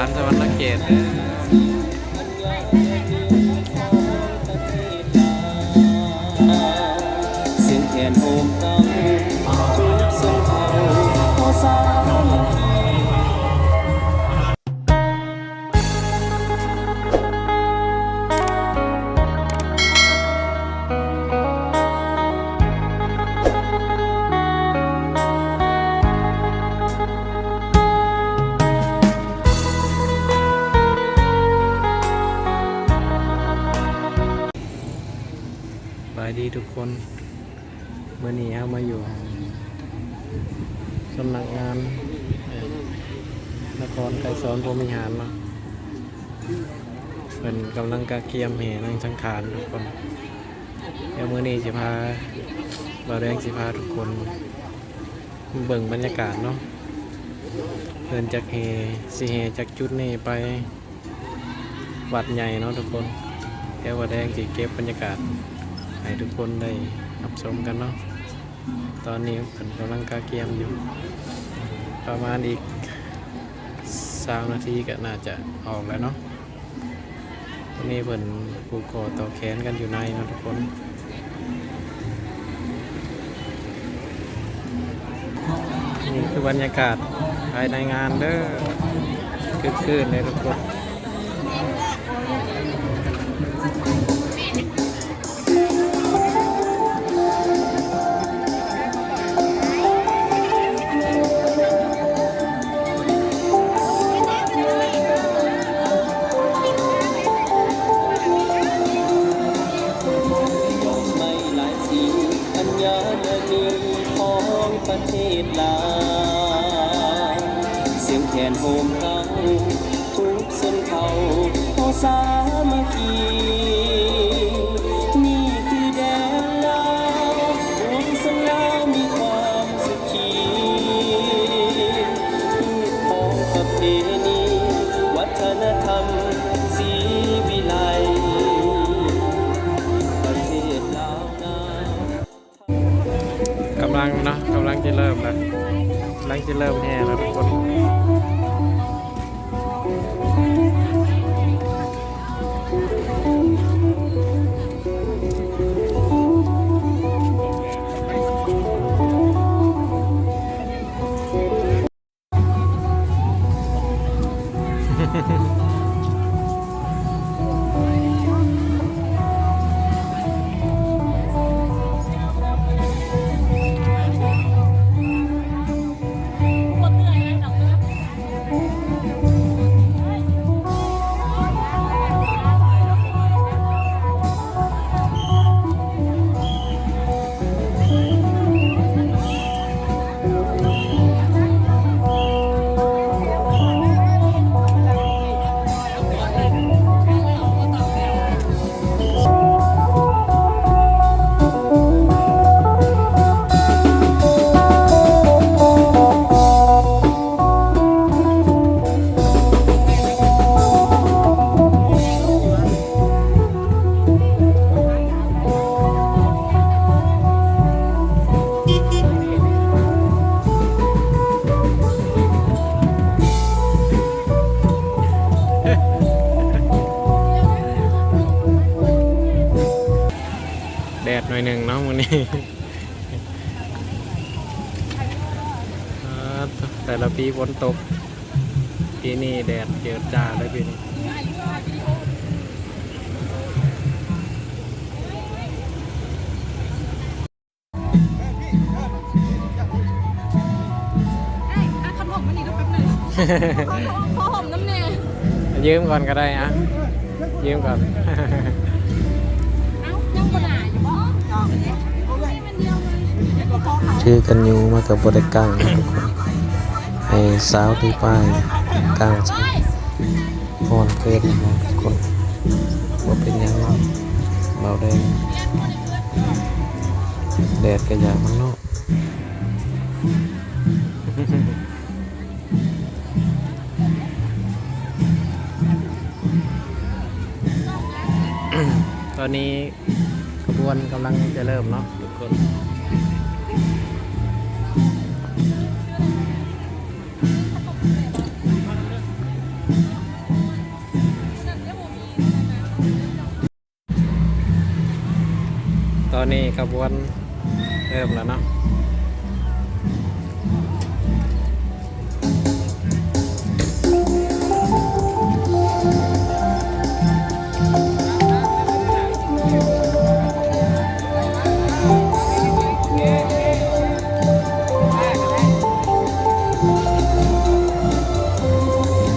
ารสวรรค์เขตเสียงแคนโฮมตั้งทุกเส้นเขาพอสาวสวัสดีทุกคนเมื่อนี้เอามาอยู่สำนักงานนครไกรสอนพรหมิหารเนาะเป็นกำลังกะเกียมเหนั่งสังขารทุกคนเดี๋ยวมื่อนี้จะพาเราแดงสิพาทุกคนเบิ่งบรรยากาศเนาะเดินจากเฮสิเฮจากจุดนี้ไปวัดใหญ่เนาะทุกคนเดี๋ยวว่าแดงสิเก็บบรรยากาศให้ทุกคนได้รับชมกันเนาะตอนนี้ผมกำลังกาเกียมอยู่ประมาณอีก3 นาทีก็น่าจะออกแล้วเนาะตอนนี้เพิ่นผูกคอต่อแขนกันอยู่ในเนาะทุกคนนี่คือบรรยากาศภายในงานเด้อคึกคืนเลยทุกคนประเทศลาวเสียงแคนโฮมตั้งทุกเส้นเขาพอสามัคคีนี่คือแดนลาววงสลาวมีความสุขีของประเพณีวัฒนธรรมศรีวิไลประเทศลาวนา กำลังจะเริ่มแล้วกำลังจะเริ่มแห่แล้วทุกคนแดดหน่อยหนึ่งเนาะวันนี้แต่ละปีฝนตกปีนี้แดดเจิดจ้าเลยปีนี้ขนมมันนี่ก็แป๊บหนึ่งพอหอมน้ำเนยยืมก่อนก็ได้อะยืมก่อนยังบ่ได้อยู่บ่จองเนี่ยมันเดียวเลยชื่อกันอยู่มากับบริการทุกคนให้สาวที่ป้ายกลางใจพอนเกินทุกคนว่าเป็นยังไงเบาแดงแดดกระยามันเนาะตอนนี้ขบวนกำลังจะเริ่มเนาะทุกคน เ อนนี้ขบวนเริ่มแล้วเนาะ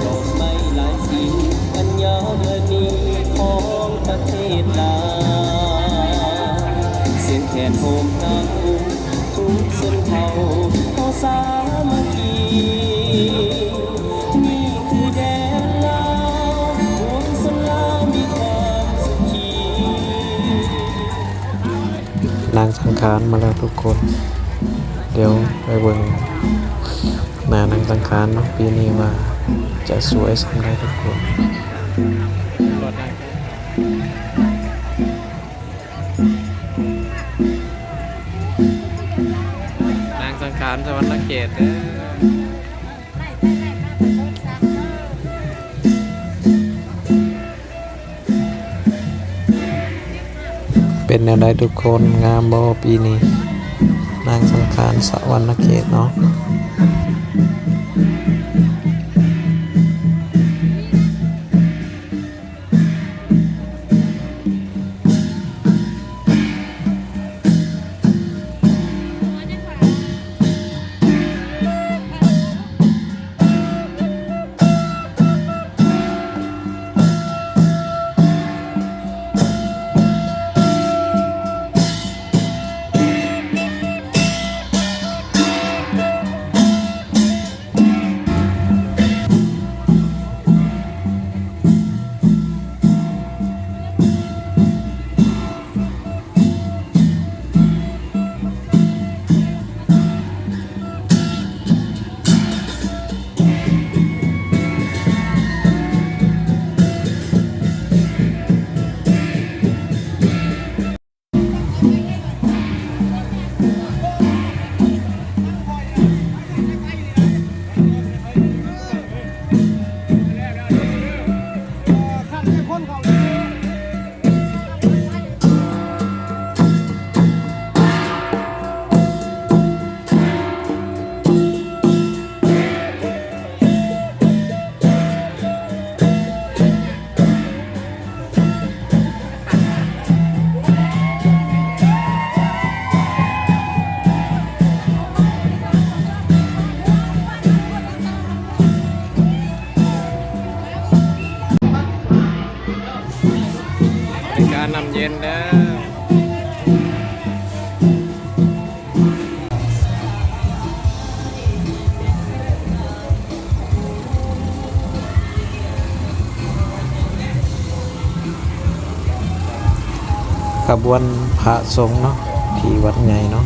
ดอกไม้หลายสีอัญมณีของประเทศลาวเสียงแคนโฮมเฮาทุกชนเผ่าเขาสามัคคีนี่คือแดนลาวมวลชนลาวมีความสุขี นางสังขารมาแล้วทุกคน เดี๋ยวไปเบิ่งหน้านางสังขารเนาะปีนี้ว่าจะสวยสักไหนทุกคนนางสังขารสวรรค์เขตเด้อเป็นแนวใดทุกคนงามบ่ปีนี้ นางสังขารสวรรค์เขตเนาะเป็นการนำเย็นแล้วขบวนพระสงฆ์เนาะที่วัดใหญ่เนาะ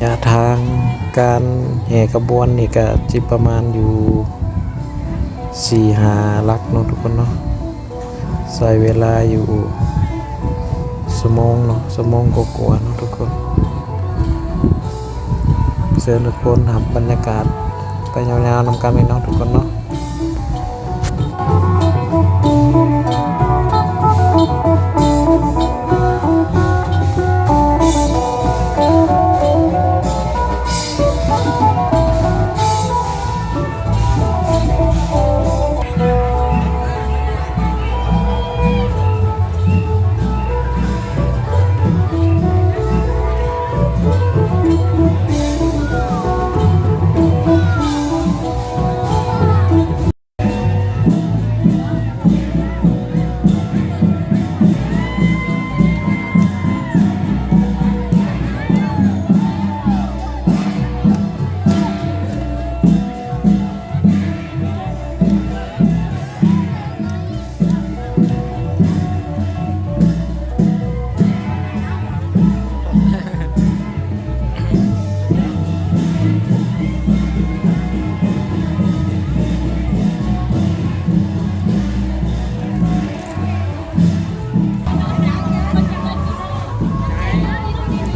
ระยะทางการแห่ขบวนนี่ก็จิประมาณอยู่4-5 ลักเนาะทุกคนเนาะใช้เวลาอยู่ชั่วโมงเนาะชั่วโมงกว่าๆเนาะทุกคนเชิญทุกคนทำบรรยากาศไปยาวๆนำกันเลยเนาะทุกคนเนาะ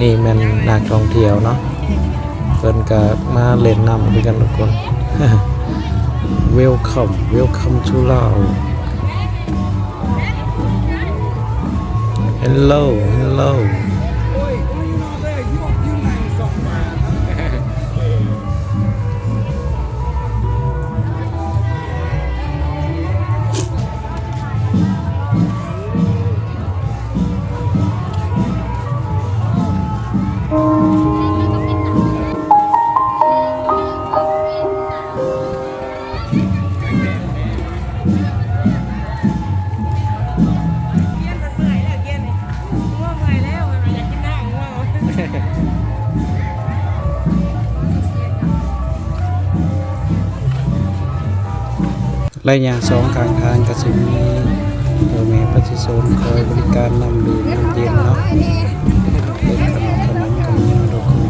นี่แมันนักท่องเที่ยวเนาะเพิ่นก็มาเล่นน้ำด้วยกันทุกคน Welcome to Laos Hello ระยะ2กลางทางก็สิมีพ่อแม่ประชาชนคอยบริการนำดื่มน้ำเย็นเนาะเป็นขนมกันมีเนาะทุกคน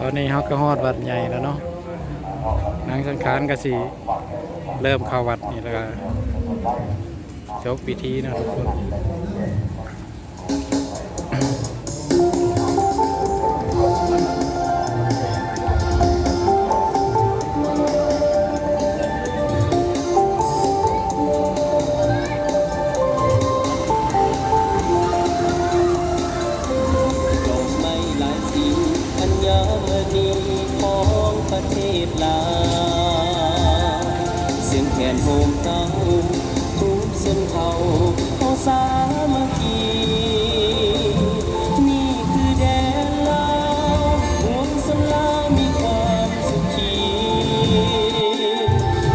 ตอนนี้เขาก็ฮอดวัดใหญ่แล้วเนาะนางสังขารก็สิเริ่มเข้าวัดนี่แล้วก็จบพิธีนะทุกคนเสียงแคนโฮมเต้าทุกเส้นเขาเขาสามัคคีนี่คือแดนลาวห่วงสลามีความสุขี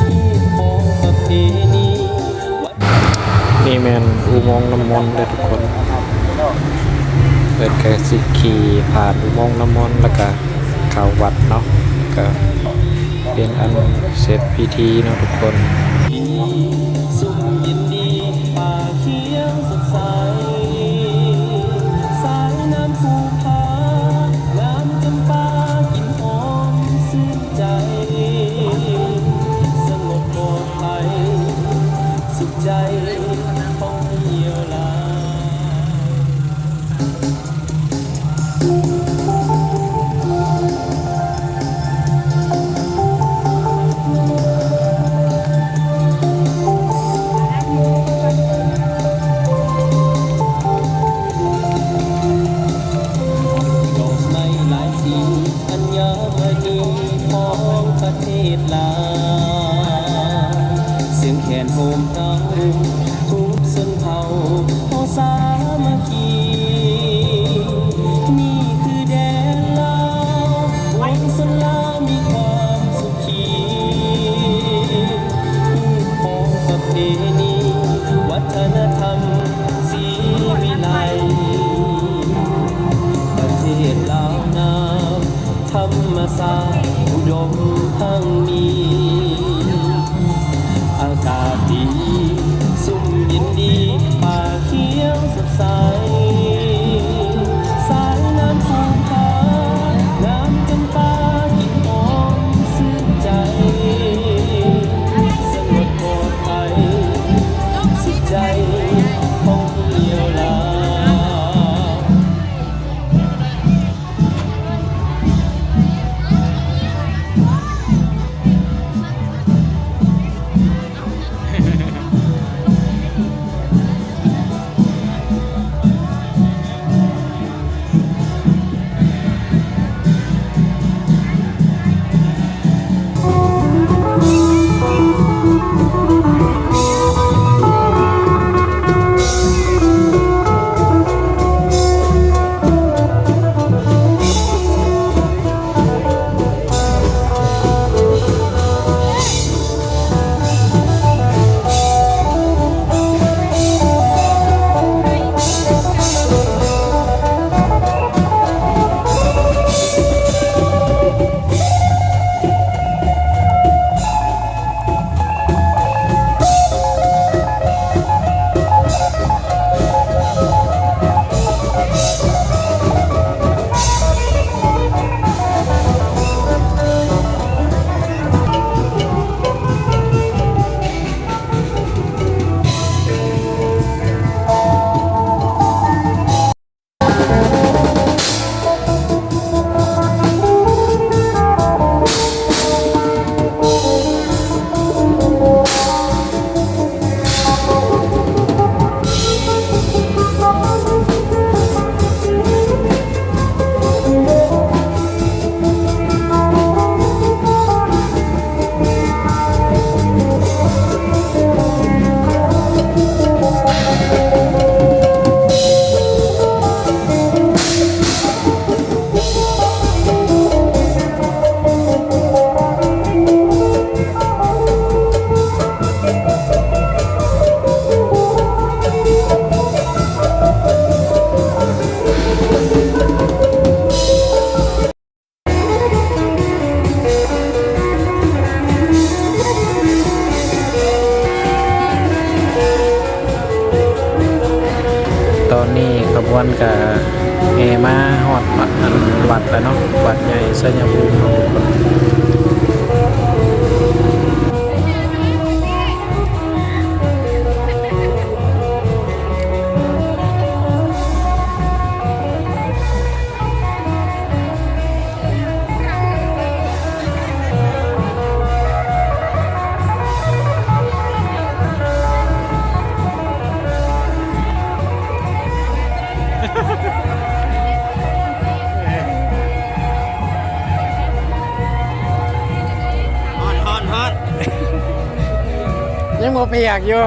ที่ของประเพณี นี่แมนอุโมงค์น้ำมนต์เด้อทุกคน เปิดกระสิขี่ผ่านอุโมงค์น้ำมนต์แล้วก็เข้าวัดเนาะก็เป็นอันเสร็จพิธีเนาะทุกคน สุขยินดีป่าเขียวสดใสสายน้ำภูผางามจำปากินหอมซื่นใจสงบปลอดภัยสุขใจท่องเที่ยวลา ดอกไม้หลายสีอัญมณีของประเทศลาวเสียงแคนโฮมเฮาทุกชนเผ่าเฮาสามัคคีนี่คือแดนลาววันสลามีความสุขีของประเพณีวัฒนธรรมศรีวิไล ประเทศลาวนามธรรมศาสตร์อุดมทั้งมีอากาศดีสุ่มยินดีป่าเขียวสดใสสายน้ำภูผางามจำปากินหอมซื่นใจสงบปลอดภัยสุขใจท่องเที่ยวลาว ตอนนี้ขบวนกับแห่มาฮอดวัดแล้วเนาะวัดใหญ่สัญญภูมิเนาะทุกคนยังบ่เปียกอยู่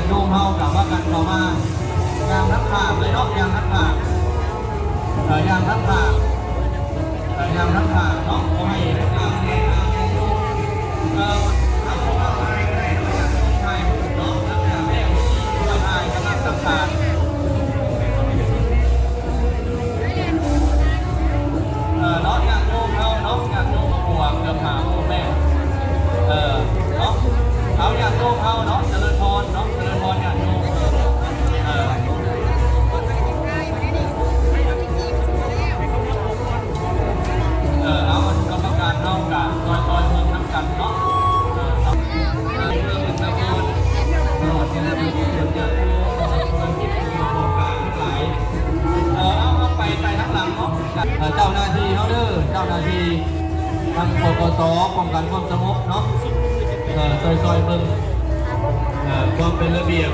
โยมเฮากับว่ากันต่อมายางนักข่าวเลยเนาะยางนักข่าวยางนักข่าวยางนักข่าวเนาะขอให้นักข่าวเนี่ยถ้าพวกเราอะไรก็ได้เราอยากต้องใช้เนาะนักข่าวแม่ช่วยให้กำลังสำคัญเนาะอยากโยมเฮาเนาะอยากโยมมาบวกเกือบหาโมแม่เนาะเอาอยากโยมเฮาเนาะเจริญพรเนาะเจริญพรอยากโยมเอากรรมการเท่ากันซอยเพิ่มน้ำกันเนาะเอาไปทั้งหลังเนาะเจ้าหน้าที่เขาเด้อเจ้าหน้าที่ทางปปสป้องกันความสงบเนาะซอยเบิ่งความเป็นระเบียบ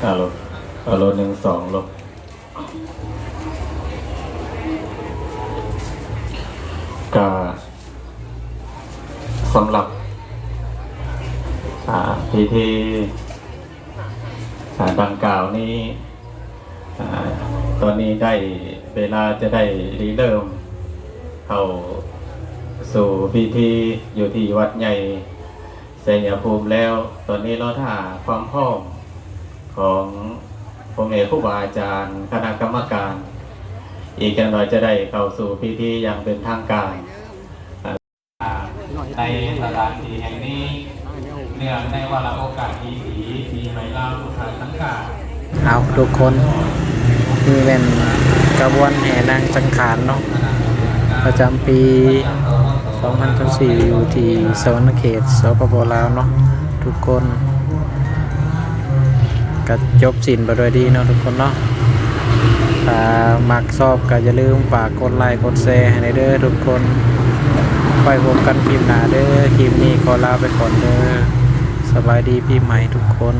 ฮัลโหล1 2ลบกาสำหรับพิธีดังกล่าวนี้ตอนนี้ได้เวลาจะได้ริเริ่มเข้าสู่พิธีอยู่ที่วัดใหญ่ชัยภูมิแล้วตอนนี้เราท่าความพร้อมขององค์เอกครูบาอาจารย์คณะกรรมการอีกอย่างน้อยจะได้เข้าสู่พิธีอย่างเป็นทางการในสถานที่แห่งนี้เนื่องในวาระโอกาสดีปีใหม่ลาวพุทธศักราช เอาทุกคนนี่เป็นกระบวนแห่นางสังขารเนาะประจำปี 2024 อยู่ที่สวรรณเขตสปป.ลาวเนาะทุกคนก็จบสิ้นไปโดยดีเนาะทุกคนเนาะถ้ามักชอบก็อย่าลืมฝากกดไลค์กดแชร์ให้เด้อทุกคนไปพบกันคลิปหน้าเด้อคลิปนี้ขอลาไปก่อนเด้อสบายดีปีใหม่ทุกคน